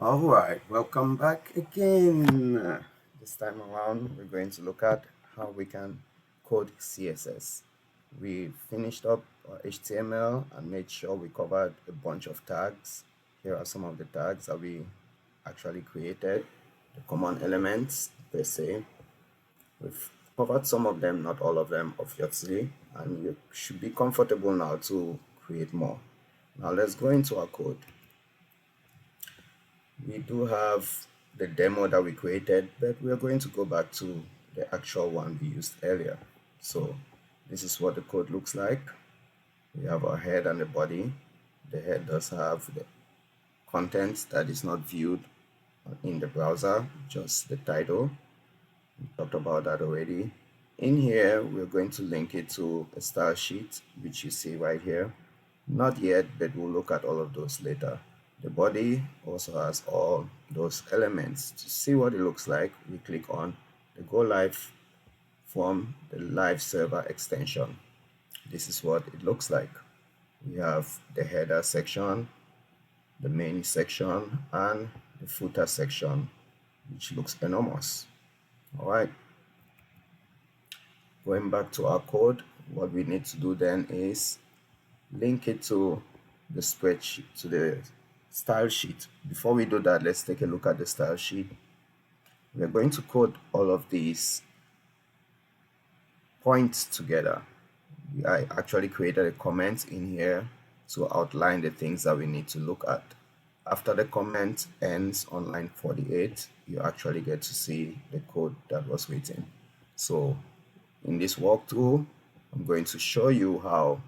Alright, welcome back again. This time around, we're going to look at how we can code CSS. We finished up HTML and made sure we covered a bunch of tags. Here are some of the tags that we actually created, the common elements per se. We've covered some of them, not all of them, obviously, and you should be comfortable now to create more. Now let's go into our code. We do have the demo that we created, but we're going to go back to the actual one we used earlier. So this is what the code looks like. We have our head and the body. The head does have the content that is not viewed in the browser, just the title. We talked about that already. In here, we're going to link it to a style sheet, which you see right here. Not yet, but we'll look at all of those later. The body also has all those elements. To see what it looks like, we click on the Go Live from the live server extension. This is what it looks like. We have the header section, the main section, and the footer section, which looks enormous. All right. Going back to our code, what we need to do then is link it to the spreadsheet, to the style sheet. Before we do that, let's take a look at the style sheet. We're going to code all of these points together. I actually created a comment in here to outline the things that we need to look at. After the comment ends on line 48, you actually get to see the code that was written. So in this walkthrough, I'm going to show you how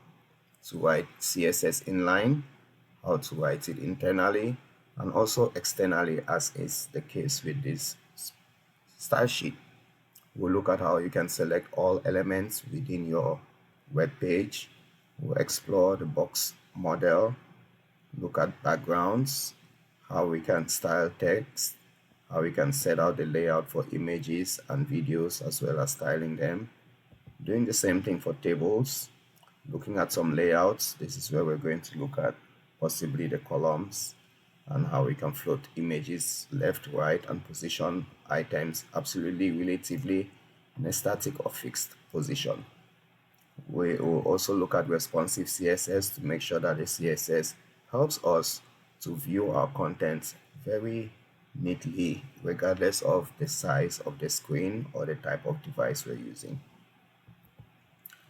to write CSS inline, how to write it internally, and also externally, as is the case with this style sheet. We'll look at how you can select all elements within your web page. We'll explore the box model, look at backgrounds, how we can style text, how we can set out the layout for images and videos as well as styling them. Doing the same thing for tables, looking at some layouts. This is where we're going to look at possibly the columns and how we can float images left, right, and position items absolutely relatively in a static or fixed position. We will also look at responsive CSS to make sure that the CSS helps us to view our content very neatly, regardless of the size of the screen or the type of device we're using.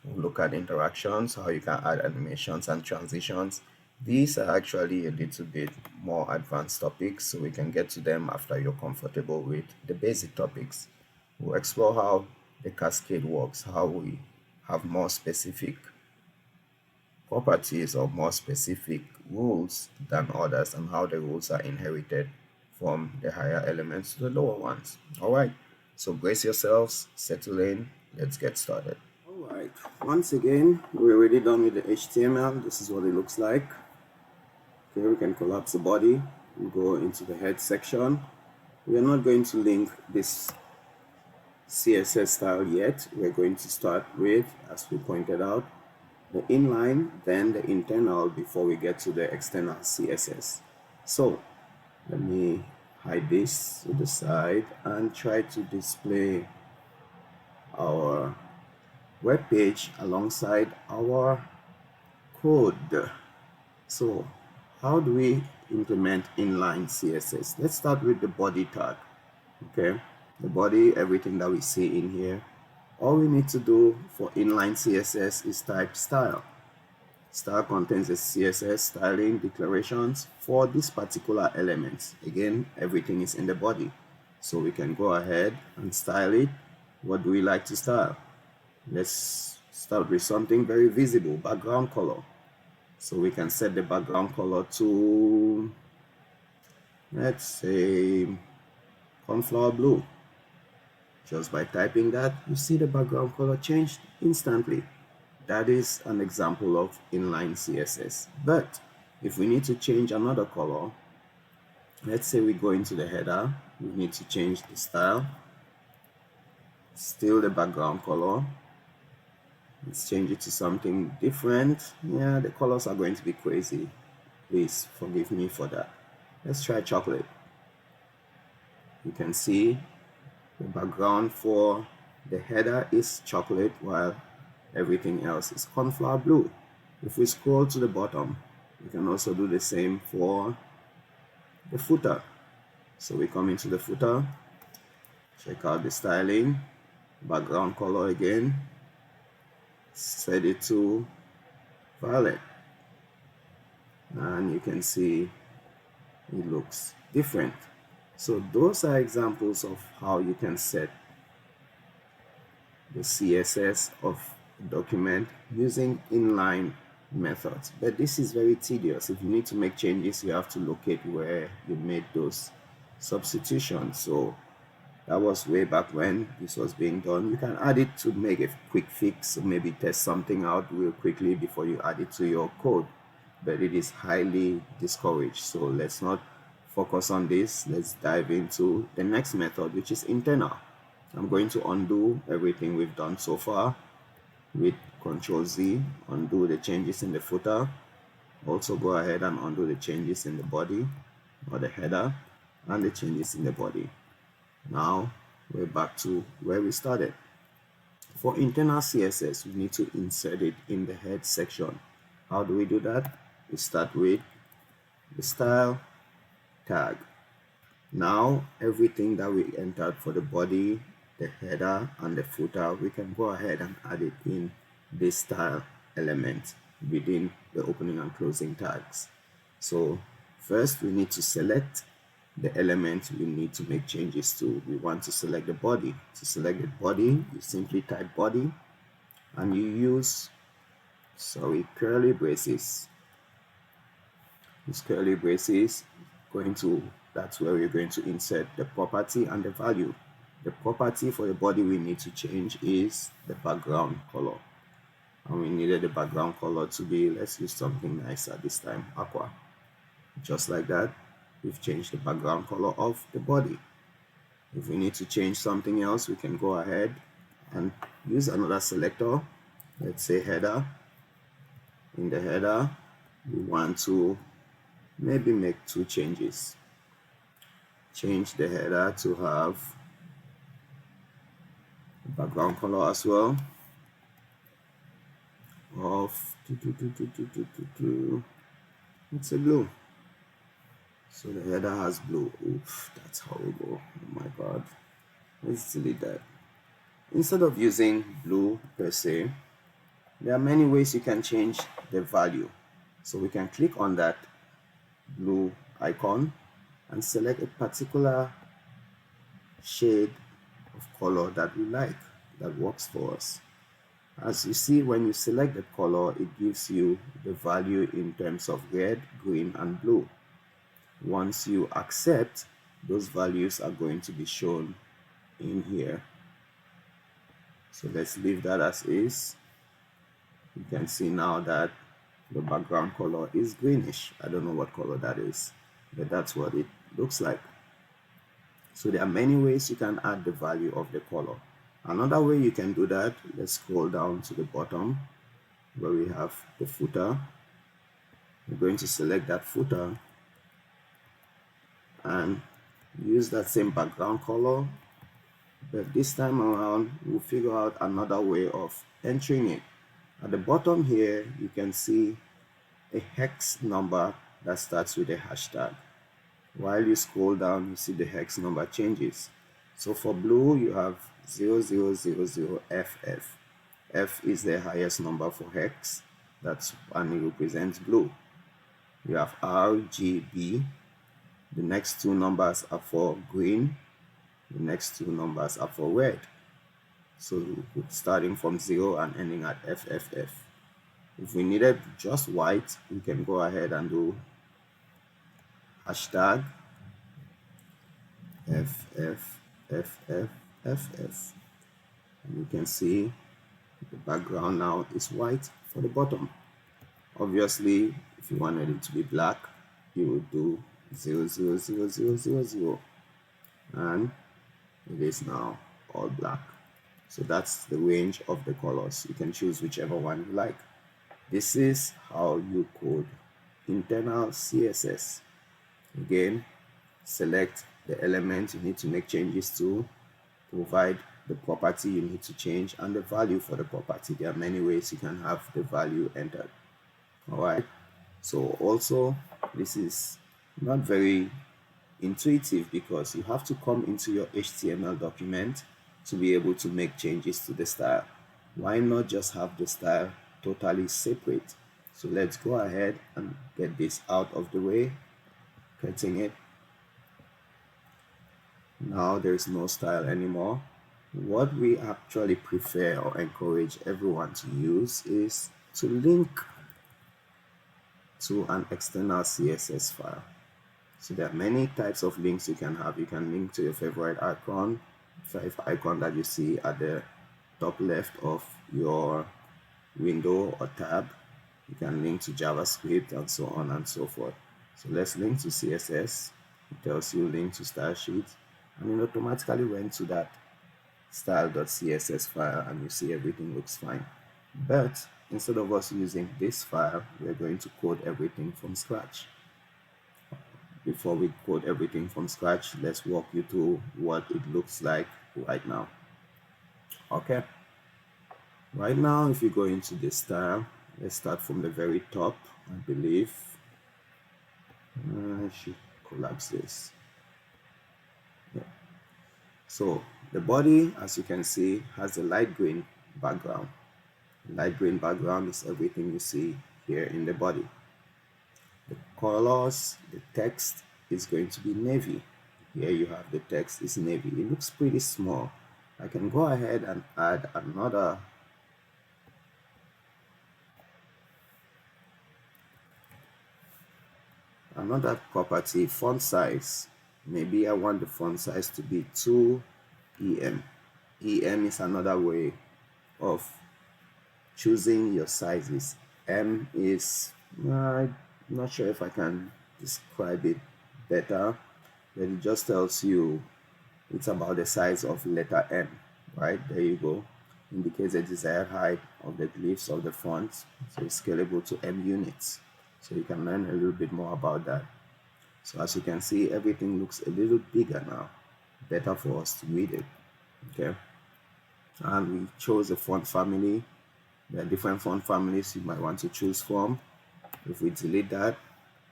We'll look at interactions, how you can add animations and transitions. These are actually a little bit more advanced topics, so we can get to them after you're comfortable with the basic topics. We'll explore how the Cascade works, how we have more specific properties or more specific rules than others, and how the rules are inherited from the higher elements to the lower ones. All right, so brace yourselves, settle in, let's get started. All right, once again, we're already done with the HTML. This is what it looks like. Okay, we can collapse the body. We'll go into the head section. We are not going to link this CSS style yet. We're going to start with, as we pointed out, the inline, then the internal before we get to the external CSS. So let me hide this to the side and try to display our web page alongside our code. So how do we implement inline CSS? Let's start with the body tag. Okay, the body, everything that we see in here. All we need to do for inline CSS is type style. Style contains the CSS styling declarations for this particular element. Again, everything is in the body. So we can go ahead and style it. What do we like to style? Let's start with something very visible, background color. So we can set the background color to, let's say, cornflower blue. Just by typing that, you see the background color changed instantly. That is an example of inline CSS. But if we need to change another color, let's say we go into the header, we need to change the style, still the background color. Let's change it to something different. Yeah, the colors are going to be crazy. Please forgive me for that. Let's try chocolate. You can see the background for the header is chocolate while everything else is cornflower blue. If we scroll to the bottom, we can also do the same for the footer. So we come into the footer, check out the styling, background color again, set it to violet, and you can see it looks different. So those are examples of how you can set the CSS of a document using inline methods. But this is very tedious. If you need to make changes, you have to locate where you made those substitutions. So that was way back when this was being done. You can add it to make a quick fix, so maybe test something out real quickly before you add it to your code. But it is highly discouraged. So let's not focus on this. Let's dive into the next method, which is internal. I'm going to undo everything we've done so far with Ctrl Z, undo the changes in the footer. Also go ahead and undo the changes in the body or the header and the changes in the body. Now we're back to where we started. For internal CSS, we need to insert it in the head section. How do we do that? We start with the style tag. Now everything that we entered for the body, the header and the footer, we can go ahead and add it in this style element within the opening and closing tags. So first we need to select the element we need to make changes to. We want to select the body. To select the body, you simply type body and you use curly braces. These curly braces that's where we're going to insert the property and the value. The property for the body we need to change is the background color, and we needed the background color to be, let's use something nicer this time, aqua. Just like that, we've changed the background color of the body. If we need to change something else, we can go ahead and use another selector. Let's say header. In the header, we want to maybe make two changes. Change the header to have the background color as well of it's a blue. So the header has blue. Oof, that's horrible. Oh my god. Let's delete that. Instead of using blue per se, there are many ways you can change the value. So we can click on that blue icon and select a particular shade of color that we like, that works for us. As you see, when you select the color, it gives you the value in terms of red, green, and blue. Once you accept, those values are going to be shown in here. So let's leave that as is. You can see now that the background color is greenish. I don't know what color that is, but that's what it looks like. So there are many ways you can add the value of the color. Another way you can do that, let's scroll down to the bottom where we have the footer. We're going to select that footer and use that same background color, but this time around we'll figure out another way of entering it. At the bottom here, you can see a hex number that starts with a hashtag. While you scroll down, you see the hex number changes. So for blue, you have 0000FF. F is the highest number for hex, and it represents blue. You have RGB. The next two numbers are for green. The next two numbers are for red. So starting from 0 and ending at FFF. If we needed just white, we can go ahead and do hashtag FFFFFF. And you can see the background now is white for the bottom. Obviously, if you wanted it to be black, you would do 0000000, and it is now all black. So that's the range of the colors. You can choose whichever one you like. This is how you code internal CSS. Again, select the element you need to make changes to, provide the property you need to change, and the value for the property. There are many ways you can have the value entered. Alright, so also this is not very intuitive because you have to come into your HTML document to be able to make changes to the style. Why not just have the style totally separate? So let's go ahead and get this out of the way, cutting it. Now there's no style anymore. What we actually prefer or encourage everyone to use is to link to an external CSS file. So there are many types of links you can have. You can link to your favorite icon, icon that you see at the top left of your window or tab. You can link to JavaScript and so on and so forth. So let's link to CSS. It tells you link to style sheet, and it automatically went to that style.css file, and you see everything looks fine. But instead of us using this file, we're going to code everything from scratch. Before we code everything from scratch, let's walk you through what it looks like right now. Okay, right now if you go into this style, let's start from the very top. I believe I should collapse this. Yeah. So the body, as you can see, has a light green background. Light green background is everything you see here in the body. The colors, the text is going to be navy. Here you have the text is navy. It looks pretty small. I can go ahead and add another property, font size. Maybe I want the font size to be 2 EM. EM is another way of choosing your sizes. M is, I'm not sure if I can describe it better, but it just tells you it's about the size of letter M, right? There you go. Indicates the desired height of the glyphs of the font, so it's scalable to M units. So you can learn a little bit more about that. So as you can see, everything looks a little bigger now, better for us to read it. Okay, and we chose a font family. There are different font families you might want to choose from. If we delete that,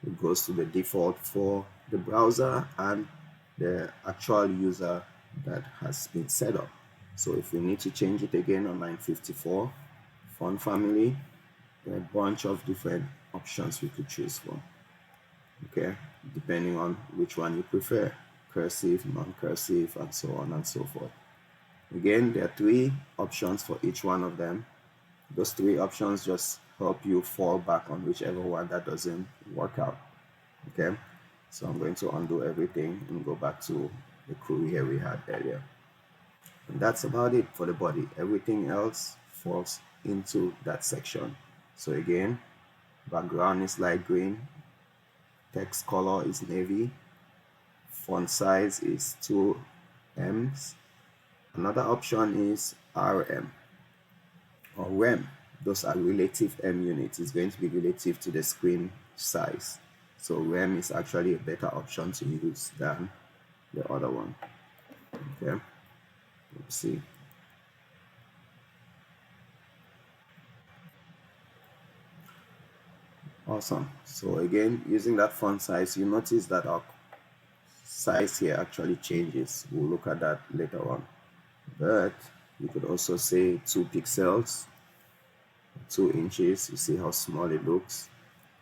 it goes to the default for the browser and the actual user that has been set up. So if we need to change it again on line 54, font family, there are a bunch of different options we could choose from. Okay, depending on which one you prefer, cursive, non-cursive, and so on and so forth. Again, there are 3 options for each one of them. Those 3 options just help you fall back on whichever one that doesn't work out. Okay, so I'm going to undo everything and go back to the query here we had earlier. And that's about it for the body. Everything else falls into that section. So again, background is light green, text color is navy, font size is 2 M's. Another option is RM or REM. Those are relative M units. It's going to be relative to the screen size. So REM is actually a better option to use than the other one. Okay, let's see. Awesome. So again, using that font size, you notice that our size here actually changes. We'll look at that later on. But you could also say 2 pixels, 2 inches. You see how small it looks.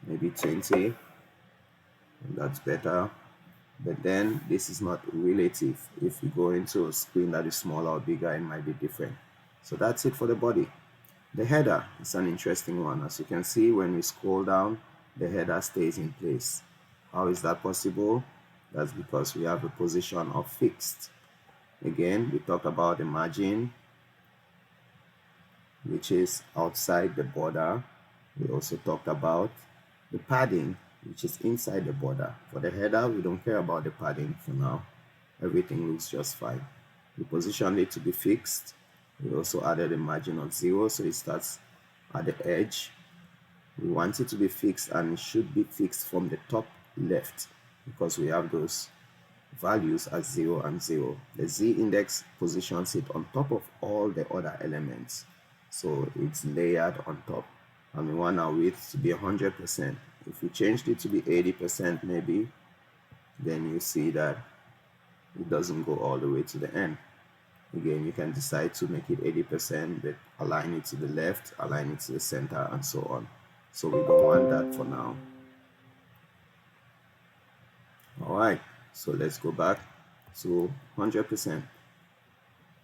Maybe 20. That's better. But then this is not relative. If you go into a screen that is smaller or bigger, it might be different. So that's it for the body. The header is an interesting one. As you can see, when we scroll down, the header stays in place. How is that possible? That's because we have a position of fixed. Again, we talked about the margin, which is outside the border. We also talked about the padding, which is inside the border. For the header, we don't care about the padding for now. Everything looks just fine. We positioned it to be fixed. We also added a margin of 0, so it starts at the edge. We want it to be fixed, and it should be fixed from the top left because we have those values as 0 and 0. The Z index positions it on top of all the other elements. So it's layered on top. And we want our width to be 100%. If we changed it to be 80% maybe, then you see that it doesn't go all the way to the end. Again, you can decide to make it 80%, but align it to the left, align it to the center, and so on. So we don't want that for now. All right, so let's go back to 100%.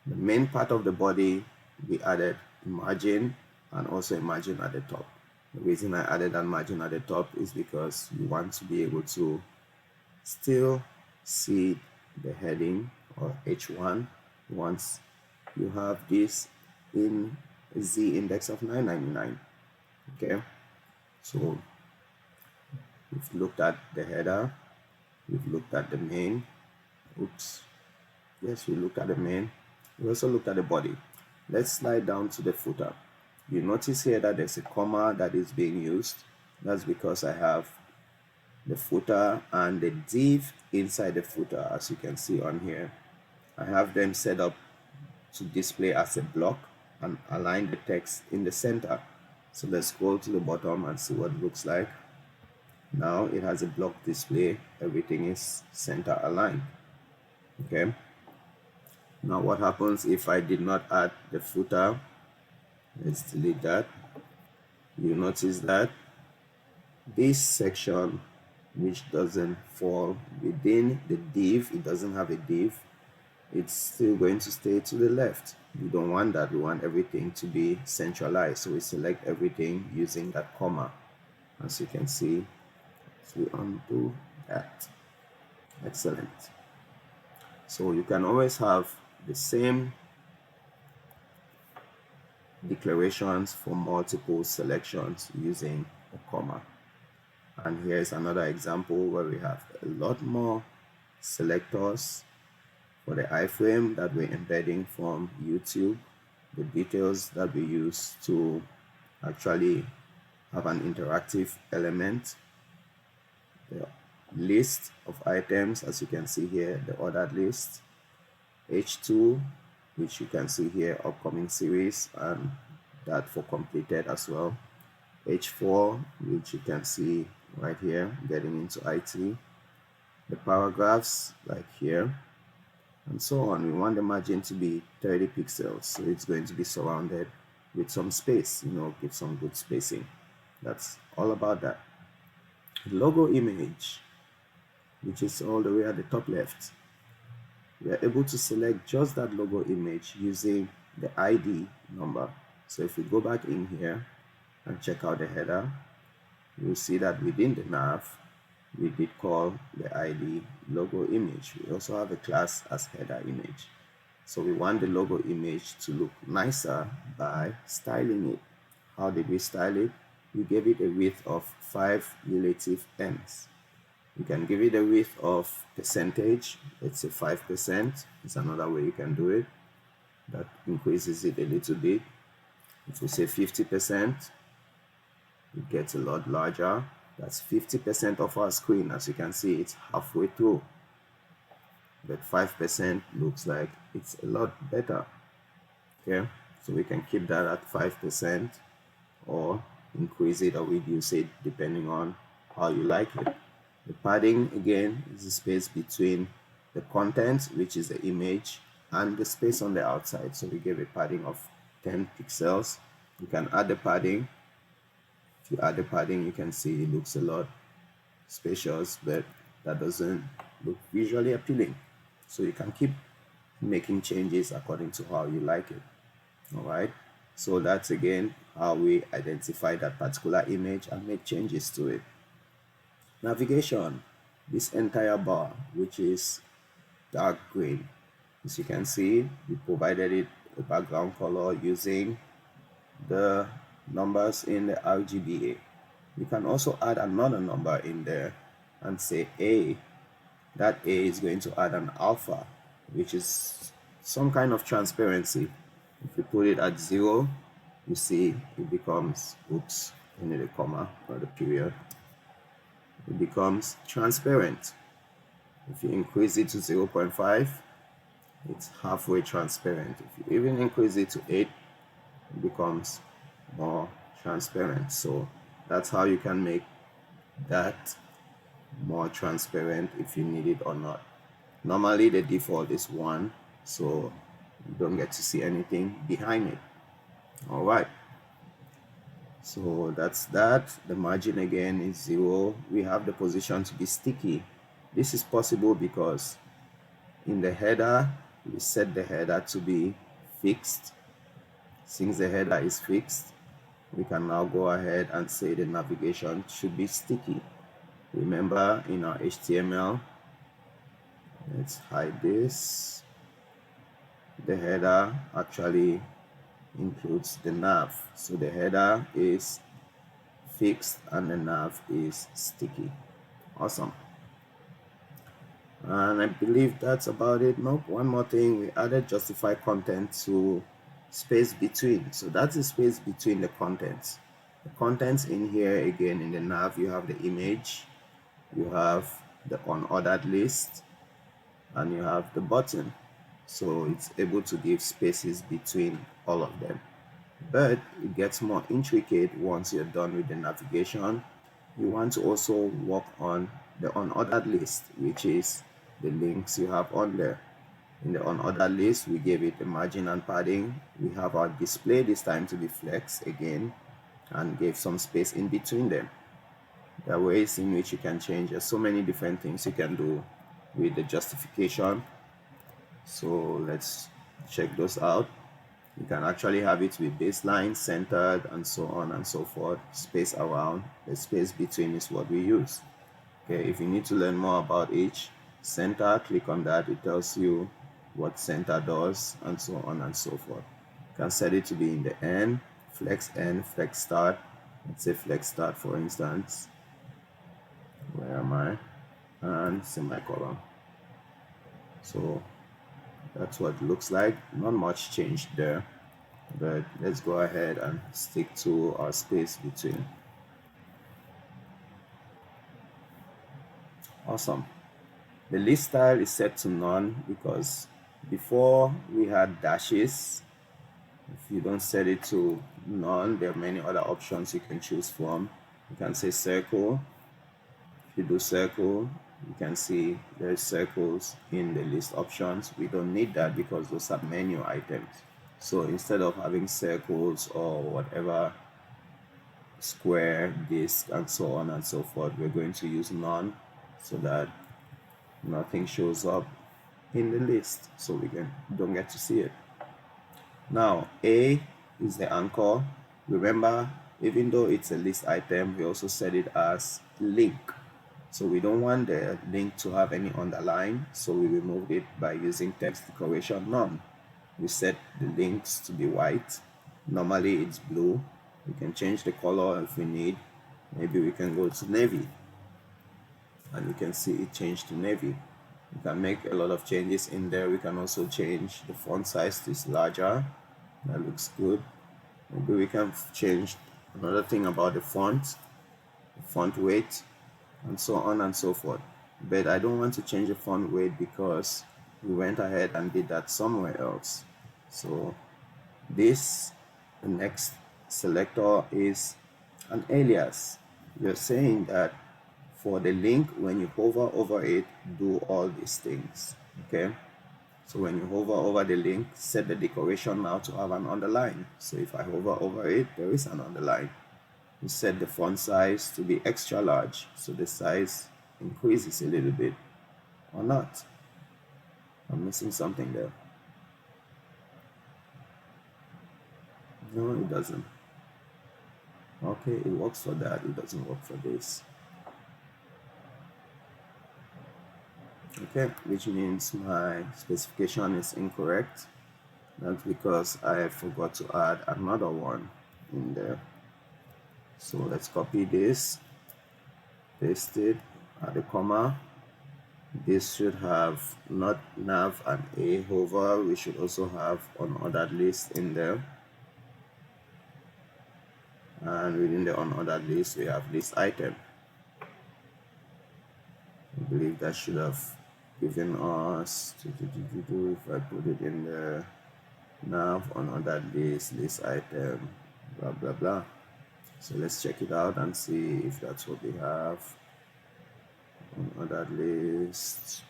The main part of the body, we added a margin and also a margin at the top. The reason I added that margin at the top is because you want to be able to still see the heading or H1 once you have this in a Z index of 999. Okay, so we've looked at the header, we've looked at the main. Oops, yes, we looked at the main. We also looked at the body. Let's slide down to the footer. You notice here that there's a comma that is being used. That's because I have the footer and the div inside the footer, as you can see on here. I have them set up to display as a block and align the text in the center. So let's scroll to the bottom and see what it looks like. Now it has a block display. Everything is center aligned. Okay. Now what happens if I did not add the footer? Let's delete that. You notice that this section, which doesn't fall within the div, it doesn't have a div, it's still going to stay to the left. We don't want that. We want everything to be centralized. So we select everything using that comma. As you can see, so we undo that. Excellent. So you can always have the same declarations for multiple selections using a comma. And here's another example where we have a lot more selectors for the iframe that we're embedding from YouTube, the details that we use to actually have an interactive element, the list of items, as you can see here, the ordered list, H2, which you can see here, upcoming series, and that for completed as well, H4, which you can see right here, getting into IT, the paragraphs like here, and so on. We want the margin to be 30 pixels, so it's going to be surrounded with some space, give some good spacing. That's all about that. The logo image, which is all the way at the top left, we are able to select just that logo image using the ID number. So if we go back in here and check out the header, you'll see that within the nav, we did call the ID logo image. We also have a class as header image. So we want the logo image to look nicer by styling it. How did we style it? We gave it a width of 5 relative n's. You can give it a width of percentage. Let's say 5%. It's another way you can do it. That increases it a little bit. If we say 50%, it gets a lot larger. That's 50% of our screen. As you can see, it's halfway through. But 5% looks like it's a lot better. Okay, so we can keep that at 5% or increase it or reduce it depending on how you like it. The padding, again, is the space between the content, which is the image, and the space on the outside. So we give a padding of 10 pixels. You can add the padding. If you add the padding, you can see it looks a lot spacious, but that doesn't look visually appealing. So you can keep making changes according to how you like it. All right. So that's again how we identify that particular image and make changes to it. Navigation, this entire bar, which is dark green, as you can see, we provided it a background color using the numbers in the RGBA. We can also add another number in there and say A. That A is going to add an alpha, which is some kind of transparency. If we put it at 0, you see it becomes, oops, I need a comma or the period. It becomes transparent. If you increase it to 0.5, it's halfway transparent. If you even increase it to 8, it becomes more transparent. So that's how you can make that more transparent if you need it or not. Normally the default is 1, so you don't get to see anything behind it. All right, so that's that. The margin again is 0. We have the position to be sticky. This is possible because in the header we set the header to be fixed. Since the header is fixed, we can now go ahead and say the navigation should be sticky. Remember, in our HTML, let's hide this, the header actually includes the nav. So the header is fixed and the nav is sticky. Awesome. And I believe that's about it. Nope, one more thing, we added justify content to space between. So that's the space between the contents. The contents in here, again, in the nav, you have the image, you have the unordered list, and you have the button. So it's able to give spaces between all of them. But it gets more intricate once you're done with the navigation. You want to also work on the unordered list, which is the links you have on there. In the unordered list, we gave it the margin and padding. We have our display this time to be flex again, and gave some space in between them. There are ways in which you can change. There's so many different things you can do with the justification. So let's check those out. You can actually have it with baseline, centered, and so on and so forth. Space around, the space between is what we use. Okay, if you need to learn more about each, center, click on that. It tells you what center does, and so on and so forth. You can set it to be in the end, flex start. Let's say flex start, for instance. Where am I? And semicolon. So that's what it looks like. Not much changed there, but let's go ahead and stick to our space between. Awesome. The list style is set to none because before we had dashes. If you don't set it to none, there are many other options you can choose from. You can say circle. If you do circle, you can see there's circles in the list options. We don't need that because those are menu items. So instead of having circles or whatever, square, disc, and so on and so forth, we're going to use none so that nothing shows up in the list, so we don't get to see it. Now A is the anchor. Remember, even though it's a list item, we also set it as link. So we don't want the link to have any underline, so we removed it by using text decoration none. We set the links to be white. Normally it's blue. We can change the color if we need. Maybe we can go to navy, and you can see it changed to navy. We can make a lot of changes in there. We can also change the font size to larger. That looks good. Maybe we can change another thing about the font weight, and so on and so forth. But I don't want to change the font weight because we went ahead and did that somewhere else. So this, the next selector, is an alias. You're saying that for the link, when you hover over it, do all these things. Okay, so when you hover over the link, set the decoration now to have an underline. So if I hover over it, there is an underline. You set the font size to be extra large, so the size increases a little bit, or not. I'm missing something there. No, it doesn't. Okay, it works for that, it doesn't work for this. Okay, which means my specification is incorrect. That's because I forgot to add another one in there. So let's copy this, paste it, add a comma. This should have not nav and a hover. We should also have unordered list in there. And within the unordered list, we have list item. I believe that should have giving us if I put it in the nav on other list item, blah blah blah. So let's check it out and see if that's what we have on other list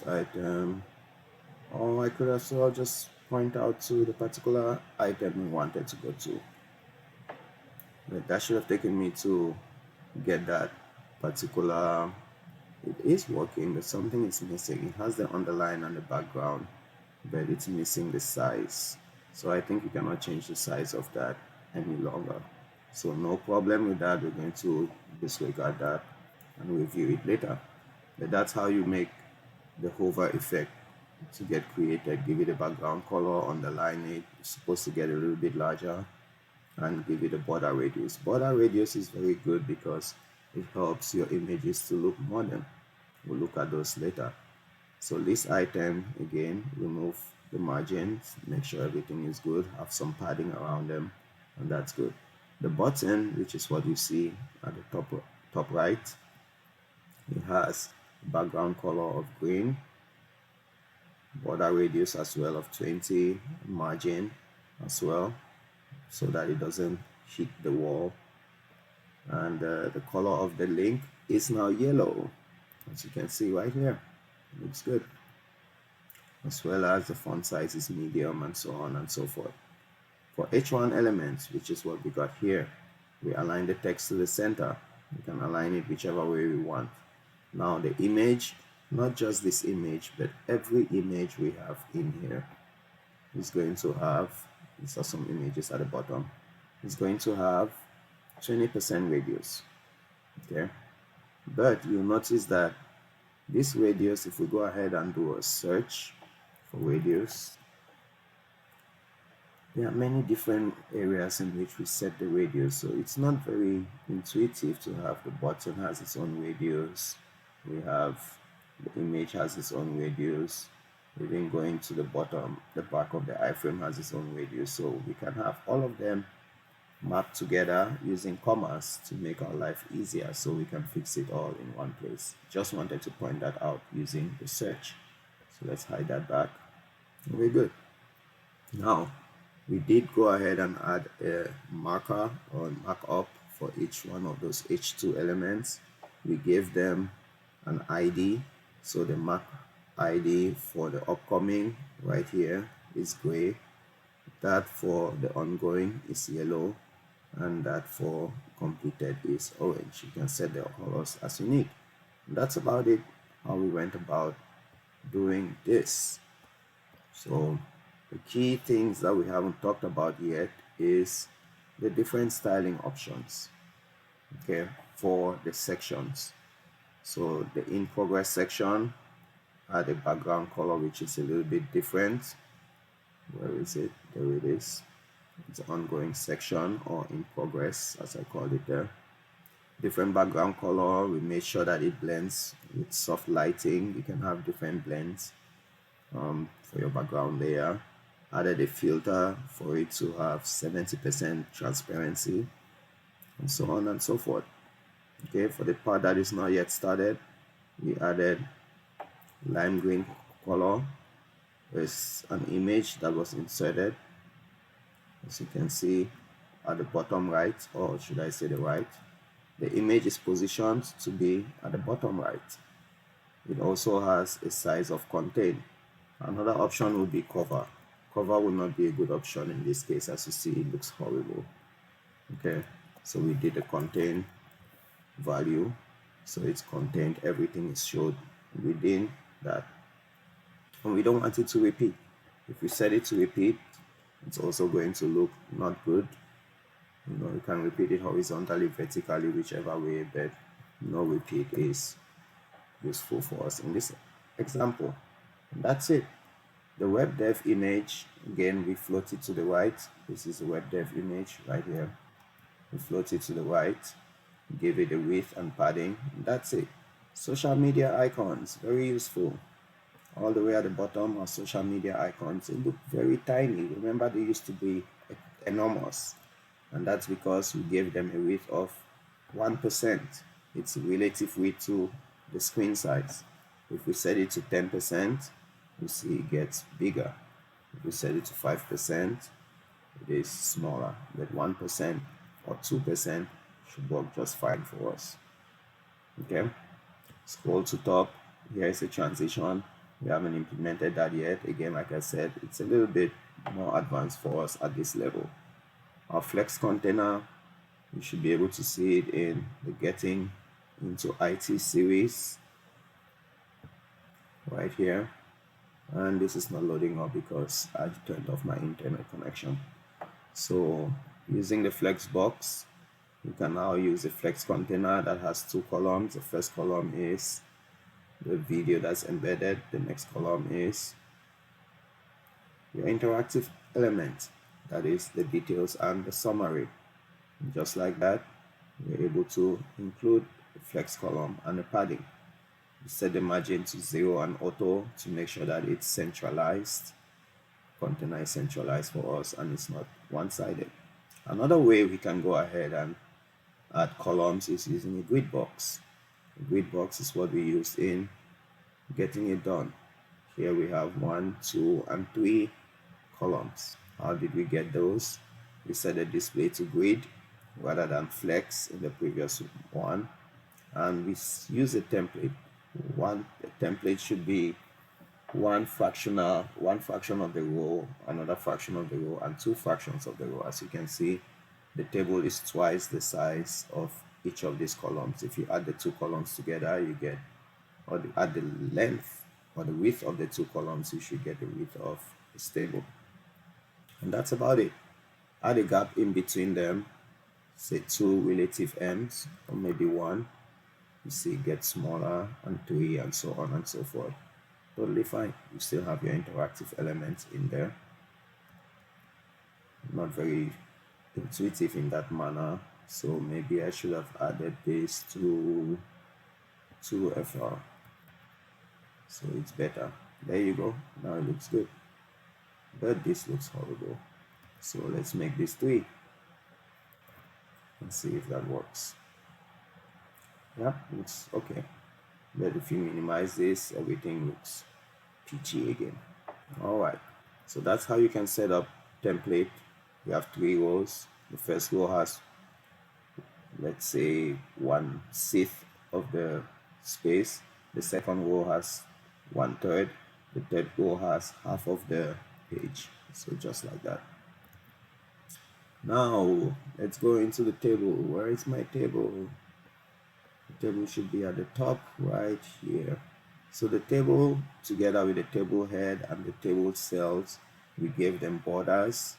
item. Or I could as well just point out to the particular item we wanted to go to. But that should have taken me to get that particular. It is working, but something is missing. It has the underline and the background, but it's missing the size. So I think we cannot change the size of that any longer. So no problem with that. We're going to disregard that and review it later. But that's how you make the hover effect to get created. Give it a background color, underline it. It's supposed to get a little bit larger, and give it a border radius. Border radius is very good because it helps your images to look modern. We'll look at those later. So list item, again, remove the margins, make sure everything is good, have some padding around them, and that's good. The button, which is what you see at the top right, it has background color of green, border radius as well of 20, margin as well, so that it doesn't hit the wall. And the color of the link is now yellow, as you can see right here. It looks good. As well as the font size is medium, and so on and so forth. For H1 elements, which is what we got here, we align the text to the center. We can align it whichever way we want. Now the image, not just this image, but every image we have in here is going to have, these are some images at the bottom, is going to have 20% radius. Okay, but you'll notice that this radius, if we go ahead and do a search for radius, there are many different areas in which we set the radius, so it's not very intuitive to have the button has its own radius, we have the image has its own radius, even going to the bottom, the back of the iframe has its own radius. So we can have all of them mapped together using commas to make our life easier, so we can fix it all in one place. Just wanted to point that out using the search. So let's hide that back. Very good. Now we did go ahead and add a marker or markup for each one of those H2 elements. We gave them an ID, so the mark ID for the upcoming right here is gray, that for the ongoing is yellow, and that for completed is orange. You can set the colors as you need. And that's about it, how we went about doing this. So the key things that we haven't talked about yet is the different styling options, okay, for the sections. So the in progress section had a background color which is a little bit different. Where is it? There it is. It's an ongoing section, or in progress as I called it there. Different background color. We made sure that it blends with soft lighting. You can have different blends for your background layer. Added a filter for it to have 70% transparency, and so on and so forth. Okay, for the part that is not yet started, we added lime green color with an image that was inserted, as you can see at the bottom right, or should I say the right. The image is positioned to be at the bottom right. It also has a size of contain. Another option would be cover. Cover will not be a good option in this case. As you see, it looks horrible. Okay, so we did a contain value, so it's contained, everything is showed within that, and we don't want it to repeat. If we set it to repeat, it's also going to look not good. You can repeat it horizontally, vertically, whichever way, but no repeat is useful for us in this example. And that's it. The web dev image, again, we float it to the right. This is the web dev image right here. We float it to the right, give it a width and padding. That's it. Social media icons, very useful. All the way at the bottom are social media icons. They look very tiny. Remember, they used to be enormous, and that's because we gave them a width of 1%. it's relative width to the screen size. If we set it to 10%, you see it gets bigger. If we set it to 5%, it is smaller. But 1% or 2% should work just fine for us. Okay, scroll to top. Here is a transition. We haven't implemented that yet. Again, like I said, it's a little bit more advanced for us at this level. Our flex container, you should be able to see it in the Getting into IT series right here. And this is not loading up because I turned off my internet connection. So using the flex box, you can now use a flex container that has two columns. The first column is the video that's embedded. The next column is your interactive element, that is the details and the summary. And just like that, we're able to include the flex column and the padding. We set the margin to 0 and auto to make sure that it's centralized. Container is centralized for us and it's not one-sided. Another way we can go ahead and add columns is using a grid box. A grid box is what we used in Getting It Done. Here we have 1, 2, and 3 columns. How did we get those? We set the display to grid rather than flex in the previous one, and we use a template. The template should be one fraction of the row, another fraction of the row, and two fractions of the row. As you can see, the table is twice the size of each of these columns. If you add the two columns together, you get, or add the length or the width of the two columns, you should get the width of this table. And that's about it. Add a gap in between them, say 2 relative ends, or maybe 1. You see it gets smaller, and 3, and so on and so forth. Totally fine. You still have your interactive elements in there. Not very intuitive in that manner, so maybe I should have added this to FR, so it's better. There you go. Now it looks good, but this looks horrible. So let's make this 3 and see if that works. Yeah, looks okay. But if you minimize this, everything looks peachy again. Alright, so that's how you can set up template. You have 3 rows. The first row has, let's say, 1/6 of the space. The second row has 1/3. The third row has half of the page. So just like that. Now let's go into the table. Where is my table? The table should be at the top right here. So the table, together with the table head and the table cells, we gave them borders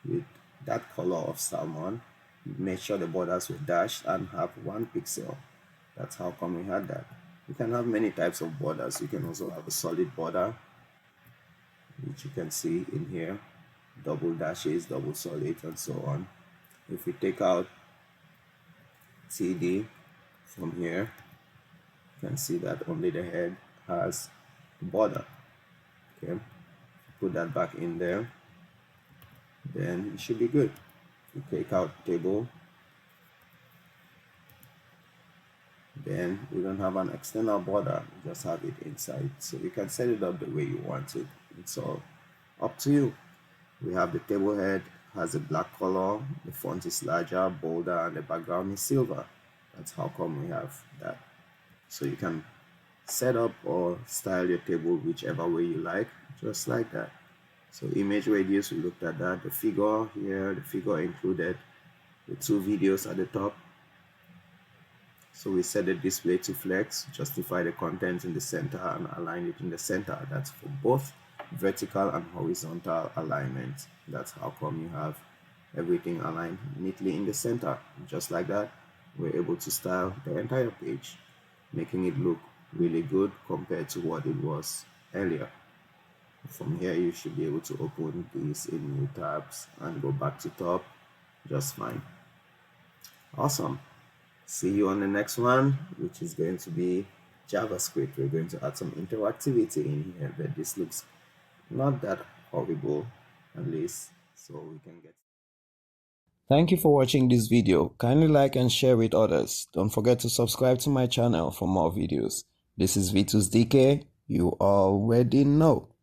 with that color of salmon. We made sure the borders were dashed and have 1 pixel. That's how come we had that. You can have many types of borders. You can also have a solid border, which you can see in here, double dashes, double solid, and so on. If we take out TD from here, you can see that only the head has a border. Okay, put that back in there, then it should be good. If we take out table, then we don't have an external border, we just have it inside. So you can set it up the way you want it. It's all up to you. We have the table head has a black color, the font is larger, bolder, and the background is silver. That's how come we have that. So you can set up or style your table whichever way you like, just like that. So image radius, we looked at that. The figure here, the figure included the 2 videos at the top. So we set the display to flex, justify the content in the center, and align it in the center. That's for both vertical and horizontal alignment. That's how come you have everything aligned neatly in the center. Just like that, we're able to style the entire page, making it look really good compared to what it was earlier. From here, you should be able to open these in new tabs and go back to top just fine. Awesome. See you on the next one, which is going to be JavaScript. We're going to add some interactivity in here, but this looks not that horrible, at least, so we can get Thank you for watching this video. Kindly like and share with others. Don't forget to subscribe to my channel for more videos. This is Vitus DK. You already know.